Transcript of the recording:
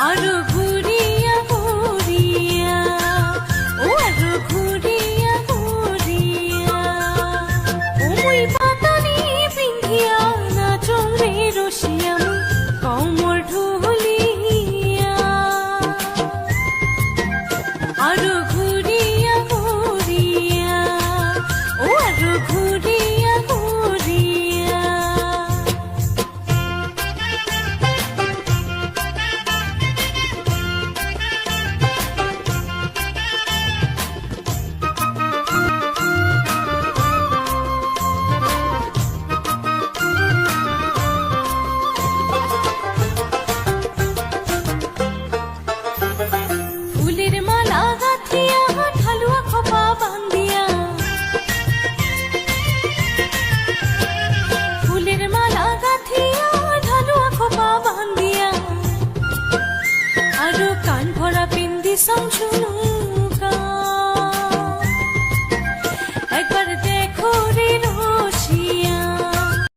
আরো ঘুরিয়া ঘুরিয়া ও আরো ঘুরিয়া ঘুরিয়া ওই পাতানি পিন্ধিয়া নাচং রে রসিয়া কমর ঢুলিয়া আরো ঘুরিয়া ঘুরিয়া ও আরো ঘুরিয়া ঘুরিয়া ফুলের মালা গাঁথিয়া ঢালুয়া খোপা বান্ধিয়া ফুলের মালা গাঁথিয়া ঢালুয়া খোপা বান্ধিয়া আরো কান ভরা পিন্দি সংশুন